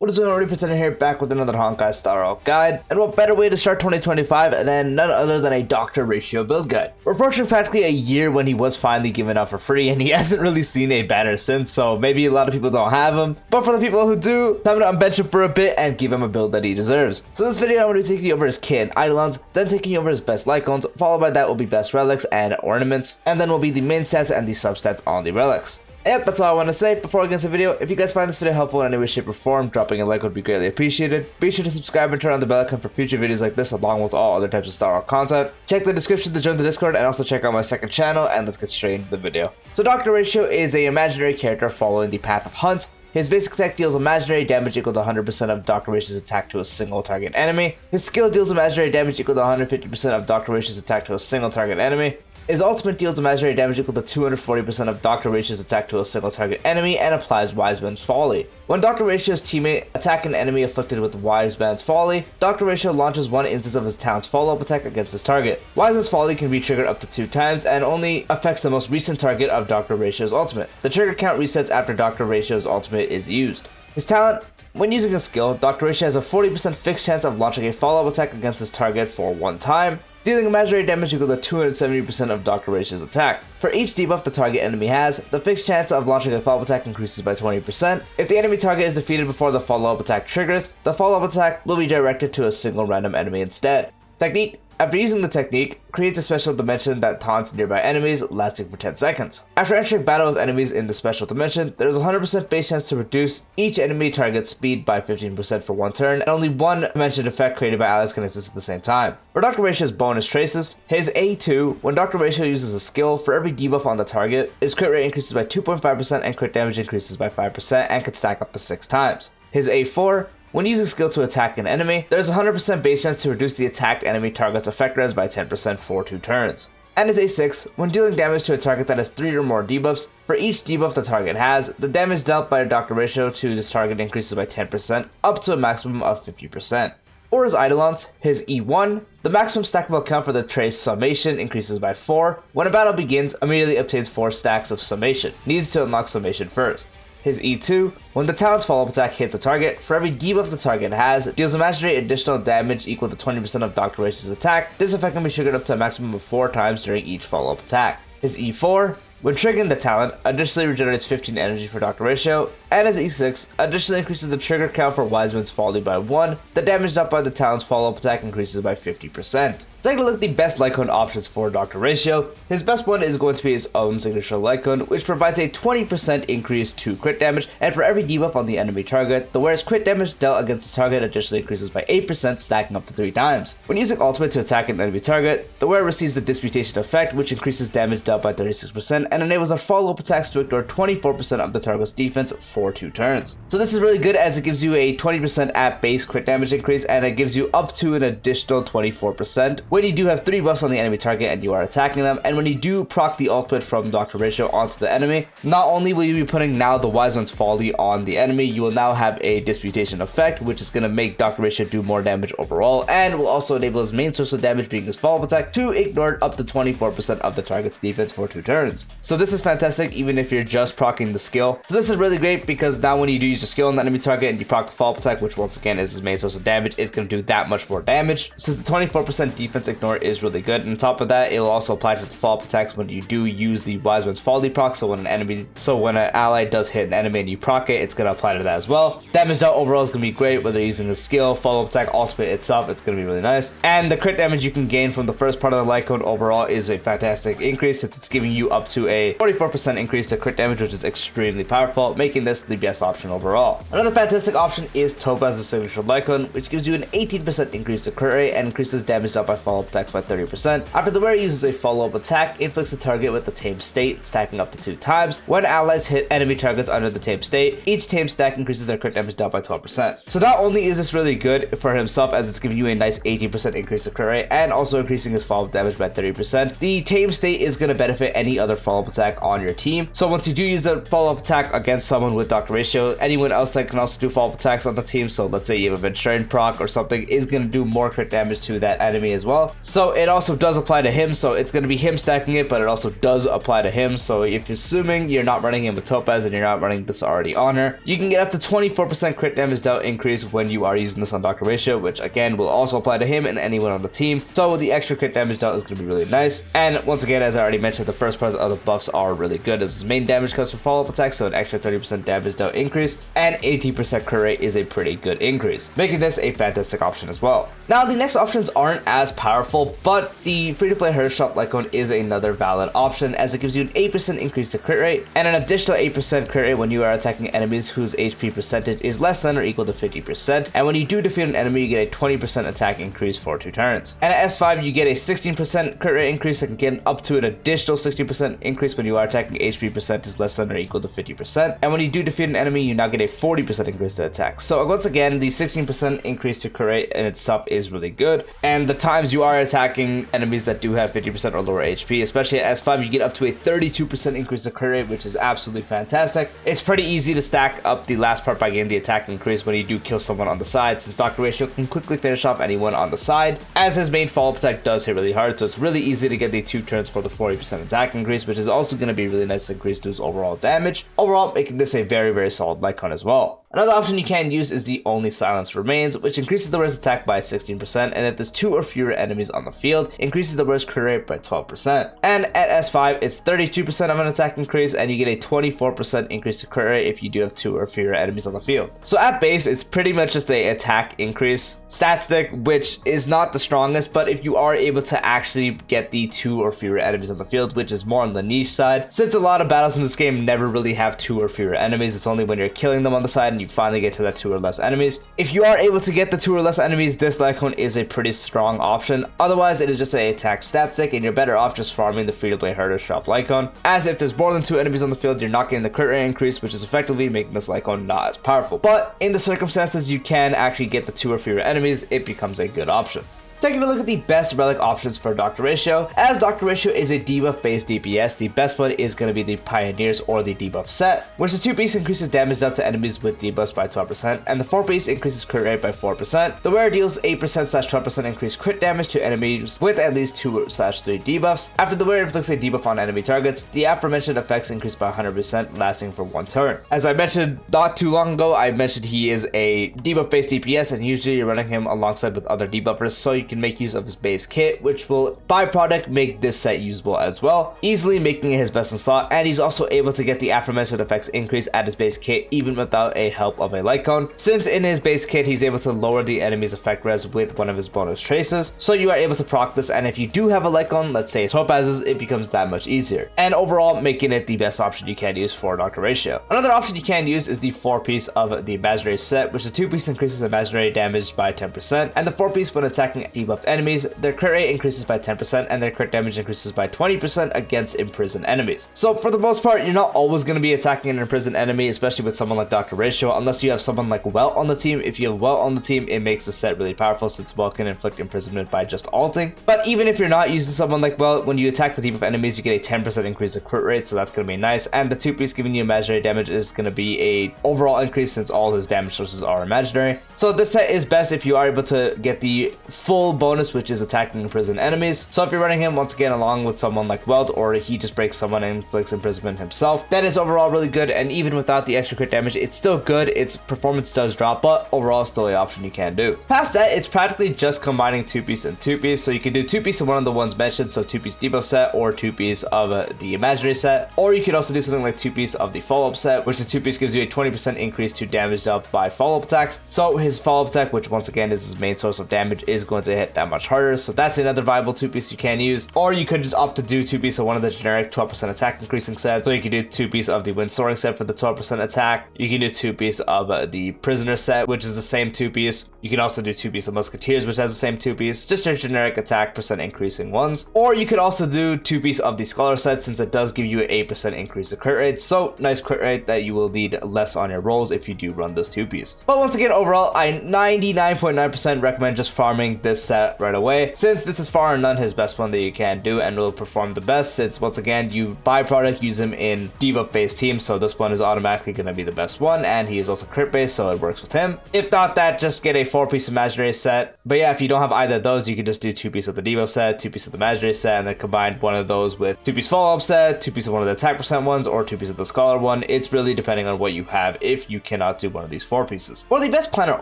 What is already presented here, back with another Honkai style guide, and what better way to start 2025 than none other than a Dr.Ratio build guide. We're approaching practically a year when he was finally given out for free, and he hasn't really seen a banner since, so maybe a lot of people don't have him, but for the people who do, time to unbench him for a bit and give him a build that he deserves. So this video I'm going to be taking you over his kit and Eidolons, then taking you over his best Lightcones, followed by that will be best Relics and Ornaments, and then will be the main stats and the substats on the Relics. Yep, that's all I want to say. Before I get into the video, if you guys find this video helpful in any way, shape, or form, dropping a like would be greatly appreciated. Be sure to subscribe and turn on the bell icon for future videos like this, along with all other types of Star Wars content. Check the description to join the Discord, and also check out my second channel, and let's get straight into the video. So Dr.Ratio is an imaginary character following the path of Hunt. His basic attack deals imaginary damage equal to 100% of Dr.Ratio's attack to a single target enemy. His skill deals imaginary damage equal to 150% of Dr.Ratio's attack to a single target enemy. His ultimate deals imaginary damage equal to 240% of Dr.Ratio's attack to a single target enemy and applies Wise Man's Folly. When Dr.Ratio's teammate attack an enemy afflicted with Wise Man's Folly, Dr.Ratio launches one instance of his talent's follow-up attack against his target. Wise Man's Folly can be triggered up to 2 times and only affects the most recent target of Dr.Ratio's ultimate. The trigger count resets after Dr.Ratio's ultimate is used. His talent: when using a skill, Dr.Ratio has a 40% fixed chance of launching a follow-up attack against his target for 1 time, dealing imaginary damage equal to 270% of Dr.Ratio's attack. For each debuff the target enemy has, the fixed chance of launching a follow-up attack increases by 20%. If the enemy target is defeated before the follow-up attack triggers, the follow-up attack will be directed to a single random enemy instead. Technique: after using the technique, creates a special dimension that taunts nearby enemies, lasting for 10 seconds. After entering battle with enemies in the special dimension, there is a 100% base chance to reduce each enemy target's speed by 15% for 1 turn, and only one dimension effect created by allies can exist at the same time. For Dr.Ratio's bonus traces, his A2, when Dr.Ratio uses a skill, for every debuff on the target, his crit rate increases by 2.5% and crit damage increases by 5% and can stack up to 6 times. His A4, when using skill to attack an enemy, there is a 100% base chance to reduce the attacked enemy target's effect res by 10% for 2 turns. And his A6, when dealing damage to a target that has 3 or more debuffs, for each debuff the target has, the damage dealt by Dr.Ratio to this target increases by 10%, up to a maximum of 50%. Or his Eidolons, his E1, the maximum stackable count for the trace Summation increases by 4. When a battle begins, immediately obtains 4 stacks of Summation. Needs to unlock Summation first. His E2, when the talent's follow-up attack hits a target, for every debuff the target has, deals imaginary additional damage equal to 20% of Dr.Ratio's attack. This effect can be triggered up to a maximum of 4 times during each follow-up attack. His E4, when triggering the talent, additionally regenerates 15 energy for Dr.Ratio, and his E6 additionally increases the trigger count for Wise Man's Folly by 1. The damage dealt by the talent's follow-up attack increases by 50%. Taking a look at the best Lightcone options for Dr.Ratio, his best one is going to be his own signature Lightcone, which provides a 20% increase to crit damage, and for every debuff on the enemy target, the wearer's crit damage dealt against the target additionally increases by 8%, stacking up to 3 times. When using ultimate to attack an enemy target, the wearer receives the Disputation effect, which increases damage dealt by 36% and enables our follow-up attacks to ignore 24% of the target's defense for 2 turns. So this is really good as it gives you a 20% at base crit damage increase, and it gives you up to an additional 24% when you do have 3 buffs on the enemy target and you are attacking them, and when you do proc the ultimate from Dr.Ratio onto the enemy, not only will you be putting now the Wise Man's Folly on the enemy, you will now have a Disputation effect, which is going to make Dr.Ratio do more damage overall, and will also enable his main source of damage, being his follow-up attack, to ignore up to 24% of the target's defense for 2 turns. So this is fantastic even if you're just proccing the skill. So this is really great because now when you do use your skill on the enemy target and you proc the follow-up attack, which once again is his main source of damage, it's going to do that much more damage. Since the 24% defense ignore is really good, and on top of that, it will also apply to the follow-up attacks when you do use the Wise Man's Folly proc. So when an ally does hit an enemy and you proc it, it's going to apply to that as well. Damage dealt overall is going to be great, whether you're using the skill, follow-up attack, ultimate itself, it's going to be really nice. And the crit damage you can gain from the first part of the Lightcone overall is a fantastic increase, since it's giving you up to a 44% increase to crit damage, which is extremely powerful, making this the best option overall. Another fantastic option is Topaz's signature Lightcone, which gives you an 18% increase to crit rate and increases damage dealt by follow-up attacks by 30%. After the wearer uses a follow-up attack, inflicts the target with the tamed state, stacking up to 2 times. When allies hit enemy targets under the tamed state, each tamed stack increases their crit damage dealt by 12%. So not only is this really good for himself, as it's giving you a nice 18% increase to crit rate and also increasing his follow-up damage by 30%, the tamed state is going to benefit any other follow-up attack on your team. So once you do use the follow-up attack against someone with Dr. Ratio. Anyone else that can also do follow-up attacks on the team, so let's say you have a Aventurine proc or something, is going to do more crit damage to that enemy as well. So it also does apply to him, so it's going to be him stacking it, but it also does apply to him. So if you're assuming you're not running him with Topaz and you're not running this already on her, you can get up to 24% crit damage dealt increase when you are using this on Dr. Ratio, which again will also apply to him and anyone on the team. So the extra crit damage dealt is going to be really nice. And once again, as I already mentioned, the first part of the buffs are really good, as his main damage comes from follow-up attacks, so an extra 30% damage dealt increase, and 18% crit rate is a pretty good increase, making this a fantastic option as well. Now, the next options aren't as powerful, but the free-to-play Herder Shop Lightcone is another valid option, as it gives you an 8% increase to crit rate, and an additional 8% crit rate when you are attacking enemies whose HP percentage is less than or equal to 50%, and when you do defeat an enemy, you get a 20% attack increase for 2 turns. And at S5, you get a 16% crit rate increase that can get up to an additional 60% increase when you are attacking HP percentage less than or equal to 50%, and when you do defeat an enemy, you now get a 40% increase to attack. So once again, the 16% increase to crit rate in itself is really good, and the times you are attacking enemies that do have 50% or lower HP, especially at S5, you get up to a 32% increase to crit rate, which is absolutely fantastic. It's pretty easy to stack up the last part by getting the attack increase when you do kill someone on the side, since Dr. Ratio can quickly finish off anyone on the side, as his main follow-up attack does hit really hard, so it's really easy to get the 2 turns for the 40% attack increase, which is also going to be really nice to increase to his overall damage, overall making this a very solid Lightcone as well. Another option you can use is the Only Silence Remains, which increases the burst attack by 16%, and if there's 2 or fewer enemies on the field, increases the burst crit rate by 12%. And at S5, it's 32% of an attack increase, and you get a 24% increase to crit rate if you do have 2 or fewer enemies on the field. So at base, it's pretty much just a attack increase stat stick, which is not the strongest, but if you are able to actually get the 2 or fewer enemies on the field, which is more on the niche side, since a lot of battles in this game never really have 2 or fewer enemies, it's only when you're killing them on the side and you finally get to that 2 or less enemies. If you are able to get the 2 or less enemies, this Lightcone is a pretty strong option. Otherwise, it is just an attack stat stick, and you're better off just farming the free-to-play Herder Shop Lightcone, as if there's more than 2 enemies on the field, you're not getting the crit rate increase, which is effectively making this Lightcone not as powerful. But in the circumstances you can actually get the 2 or fewer enemies, it becomes a good option. Taking a look at the best relic options for Dr. Ratio. As Dr. Ratio is a debuff based DPS, the best one is going to be the Pioneers or the debuff set, which the 2-piece increases damage dealt to enemies with debuffs by 12%, and the 4-piece increases crit rate by 4%. The wearer deals 8%/12% increased crit damage to enemies with at least 2/3 debuffs. After the wearer inflicts a debuff on enemy targets, the aforementioned effects increase by 100%, lasting for 1 turn. As I mentioned not too long ago, I mentioned he is a debuff based DPS, and usually you're running him alongside with other debuffers, so you can make use of his base kit, which will byproduct make this set usable as well, easily making it his best in slot. And he's also able to get the aforementioned effects increase at his base kit even without a help of a Lightcone, since in his base kit he's able to lower the enemy's effect res with one of his bonus traces, so you are able to proc this, and if you do have a Lightcone, let's say Topaz's, it becomes that much easier, and overall making it the best option you can use for Dr. Ratio. Another option you can use is the 4-piece of the Imaginary set, which the 2-piece increases imaginary damage by 10%, and the 4-piece when attacking debuffed enemies, their crit rate increases by 10% and their crit damage increases by 20% against imprisoned enemies. So for the most part, you're not always going to be attacking an imprisoned enemy, especially with someone like Dr. Ratio, unless you have someone like Welt on the team. If you have Welt on the team, it makes the set really powerful, since Welt can inflict imprisonment by just alting. But even if you're not using someone like Welt, when you attack the debuff enemies, you get a 10% increase to crit rate, so that's going to be nice. And the 2-piece giving you imaginary damage is going to be a overall increase, since all his damage sources are imaginary. So this set is best if you are able to get the full bonus, which is attacking imprisoned enemies. So if you're running him once again along with someone like Welt, or he just breaks someone and inflicts imprisonment himself, then it's overall really good. And even without the extra crit damage, it's still good. Its performance does drop, but overall still an option you can do. Past that, it's practically just combining 2-piece and 2-piece, so you can do 2-piece of one of the ones mentioned, so 2-piece debuff set or 2-piece of the imaginary set, or you could also do something like 2-piece of the follow-up set, which the 2-piece gives you a 20% increase to damage dealt by follow-up attacks. So his follow-up attack, which once again is his main source of damage, is going to hit that much harder, so that's another viable 2-piece you can use. Or you could just opt to do 2-piece of one of the generic 12% attack increasing sets, so you can do 2-piece of the wind soaring set for the 12% attack. You can do 2-piece of the prisoner set, which is the same 2-piece. You can also do 2-piece of musketeers, which has the same 2-piece, just your generic attack percent increasing ones. Or you could also do 2-piece of the scholar set, since it does give you an 8% increase to crit rate, so nice crit rate that you will need less on your rolls if you do run this 2-piece. But once again, overall, I 99.9% recommend just farming this this set right away, since this is far and none his best one that you can do and will perform the best, since once again you byproduct use him in debuff based teams, so this one is automatically going to be the best one, and he is also crit based, so it works with him. If not that, just get a 4-piece imaginary set. But yeah, if you don't have either of those, you can just do 2-piece of the debuff set, 2-piece of the imaginary set, and then combine one of those with 2-piece follow-up set, 2-piece of one of the attack percent ones, or 2-piece of the scholar one. It's really depending on what you have if you cannot do one of these 4 pieces. For the best Planar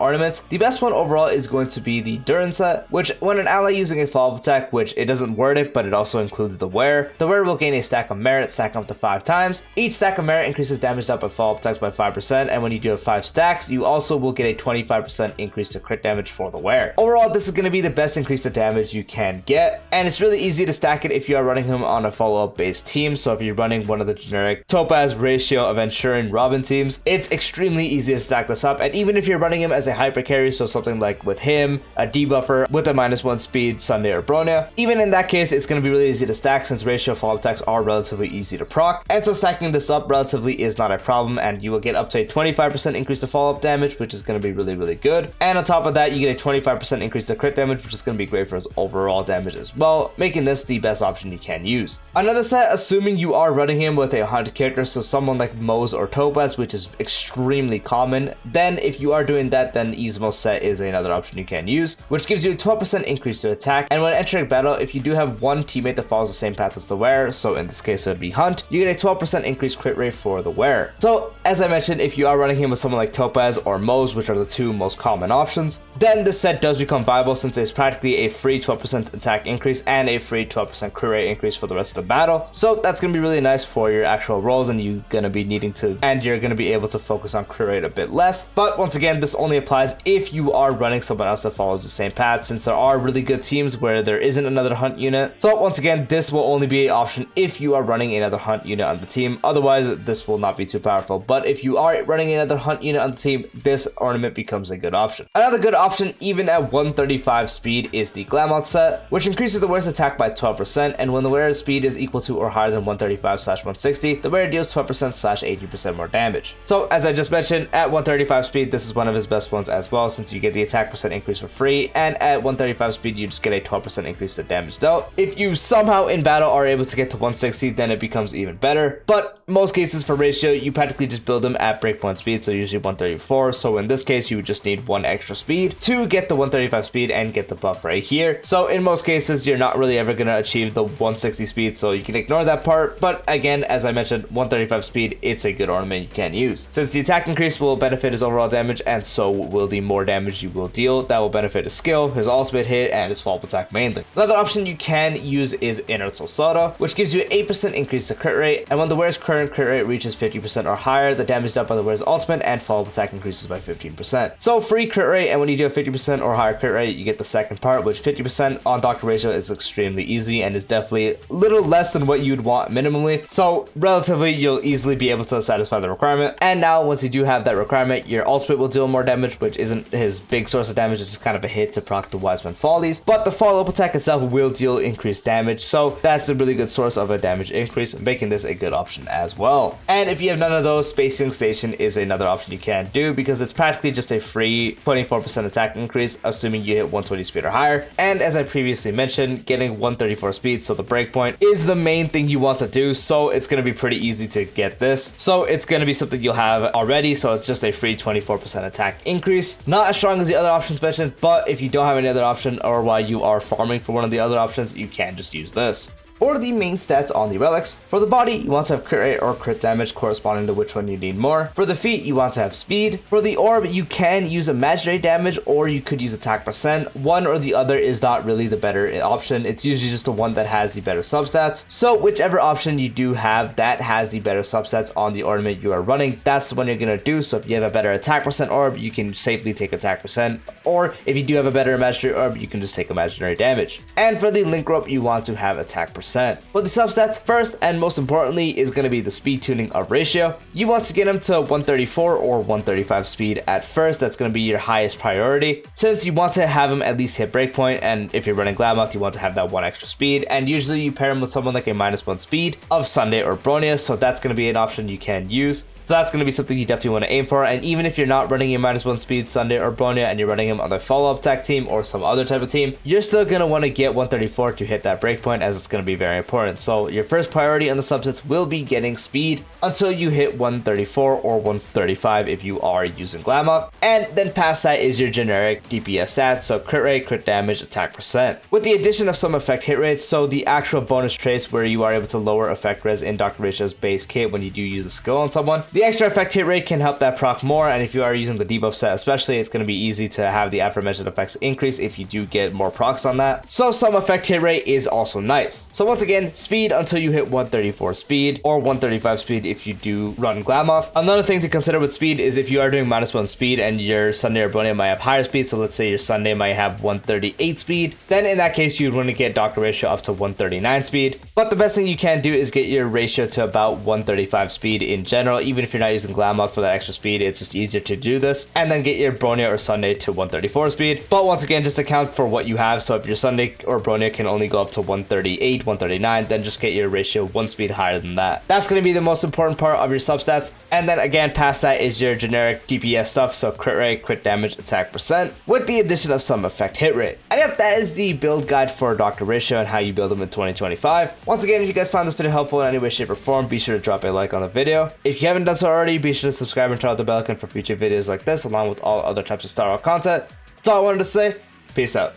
ornaments, the best one overall is going to be the Durin set, which when an ally using a follow-up attack, which it doesn't word it, but it also includes the wear will gain a stack of merit, stacking up to 5 times. Each stack of merit increases damage up by follow-up attacks by 5%, and when you do have 5 stacks, you also will get a 25% increase to crit damage for the wear. Overall, this is going to be the best increase to damage you can get, and it's really easy to stack it if you are running him on a follow-up based team. So if you're running one of the generic Topaz, Ratio, Aventurine, Robin teams, it's extremely easy to stack this up. And even if you're running him as a hyper carry, so something like with him, a debuffer with a -1 speed, Sunday or Bronya, even in that case, it's going to be really easy to stack since Ratio follow-up attacks are relatively easy to proc, and so stacking this up relatively is not a problem, and you will get up to a 25% increase to follow-up damage, which is going to be really good. And on top of that, you get a 25% increase to crit damage, which is going to be great for his overall damage as well, making this the best option you can use. Another set, assuming you are running him with a hunted character, so someone like Moze or Topaz, which is extremely common, then if you are doing that, then Izmo set is another option you can use, which gives you a 12% increase to attack. And when entering battle, if you do have one teammate that follows the same path as the wearer, so in this case it would be Hunt, you get a 12% increased crit rate for the wearer. So as I mentioned, if you are running him with someone like Topaz or Moze, which are the 2 most common options, then this set does become viable since it's practically a free 12% attack increase and a free 12% crit rate increase for the rest of the battle. So that's going to be really nice for your actual rolls, and you're going to be needing to, and you're going to be able to focus on crit rate a bit less. But once again, this only applies if you are running someone else that follows the same path, since there are really good teams where there isn't another hunt unit. So once again, this will only be an option if you are running another hunt unit on the team. Otherwise, this will not be too powerful. But if you are running another hunt unit on the team, this ornament becomes a good option. Another good option, even at 135 speed, is the Glamout set, which increases the wearer's attack by 12%, and when the wearer's speed is equal to or higher than 135/160, the wearer deals 12%/80% more damage. So as I just mentioned, at 135 speed, this is one of his best ones as well, since you get the attack percent increase for free, and at 135 speed, you just get a 12% increase to damage dealt. If you somehow in battle are able to get to 160, then it becomes even better. But most cases for Ratio, you practically just build them at breakpoint speed, so usually 134. So in this case, you would just need 1 extra speed to get the 135 speed and get the buff right here. So in most cases, you're not really ever going to achieve the 160 speed, so you can ignore that part. But again, as I mentioned, 135 speed, it's a good ornament you can use, since the attack increase will benefit his overall damage, and so will the more damage you will deal. That will benefit his skill, his ultimate hit, and his follow-up attack mainly. Another option you can use is Inertial Soda, which gives you an 8% increase to crit rate, and when the wearer's current crit rate reaches 50% or higher, the damage dealt by the wearer's ultimate and follow-up attack increases by 15%. So free crit rate, and when you do a 50% or higher crit rate, you get the second part, which 50% on Dr.Ratio is extremely easy and is definitely a little less than what you'd want minimally. So relatively, you'll easily be able to satisfy the requirement. And now once you do have that requirement, your ultimate will deal more damage, which isn't his big source of damage. It's just kind of a hit to proc the Wiseman Follies, but the follow-up attack itself will deal increased damage, so that's a really good source of a damage increase, making this a good option as well. And if you have none of those, Spacing Station is another option you can do, because it's practically just a free 24% attack increase, assuming you hit 120 speed or higher. And as I previously mentioned, getting 134 speed, so the breakpoint, is the main thing you want to do, so it's going to be pretty easy to get this. So it's going to be something you'll have already, so it's just a free 24% attack increase. Not as strong as the other options mentioned, but if you don't have any other option, or while you are farming for one of the other options, you can just use this. For the main stats on the relics, for the body, you want to have crit rate or crit damage corresponding to which one you need more. For the feet, you want to have speed. For the orb, you can use imaginary damage, or you could use attack percent. One or the other is not really the better option. It's usually just the one that has the better substats. So whichever option you do have that has the better substats on the ornament you are running, that's the one you're going to do. So if you have a better attack percent orb, you can safely take attack percent. Or if you do have a better imaginary orb, you can just take imaginary damage. And for the link rope, you want to have attack percent. For the substats, first and most importantly is going to be the speed tuning of Ratio. You want to get him to 134 or 135 speed at first. That's going to be your highest priority, since you want to have him at least hit breakpoint, and if you're running Glamoth, you want to have that 1 extra speed, and usually you pair him with someone like a -1 speed of Sunday or Bronya, so that's going to be an option you can use. So that's going to be something you definitely want to aim for. And even if you're not running your -1 speed Sunday or Bronya and you're running him on the follow-up tech team or some other type of team, you're still going to want to get 134 to hit that breakpoint, as it's going to be very important. So your first priority on the subsets will be getting speed until you hit 134 or 135 if you are using Glamoth. And then past that is your generic DPS stats, so crit rate, crit damage, attack percent. With the addition of some effect hit rates, so the actual bonus traits where you are able to lower effect res in Dr.Ratio's base kit when you do use a skill on someone, the extra effect hit rate can help that proc more. And if you are using the debuff set especially, it's going to be easy to have the aforementioned effects increase if you do get more procs on that. So some effect hit rate is also nice. So once again, speed until you hit 134 speed or 135 speed if you do run Glamoth. Another thing to consider with speed is if you are doing -1 speed and your Sunday or Bronya might have higher speed, so let's say your Sunday might have 138 speed, then in that case you'd want to get Dr.Ratio up to 139 speed. But the best thing you can do is get your ratio to about 135 speed in general. Even if you're not using Glamoth for that extra speed, it's just easier to do this. And then get your Bronya or Sunday to 134 speed. But once again, just account for what you have. So if your Sunday or Bronya can only go up to 138, 139, then just get your ratio 1 speed higher than that. That's going to be the most important part of your substats. And then again, past that is your generic DPS stuff, so crit rate, crit damage, attack percent, with the addition of some effect hit rate. And yep, that is the build guide for Dr.Ratio and how you build them in 2025. Once again, if you guys found this video helpful in any way, shape, or form, be sure to drop a like on the video. If you haven't done so already, be sure to subscribe and turn on the bell icon for future videos like this, along with all other types of Star Wars content. That's all I wanted to say. Peace out.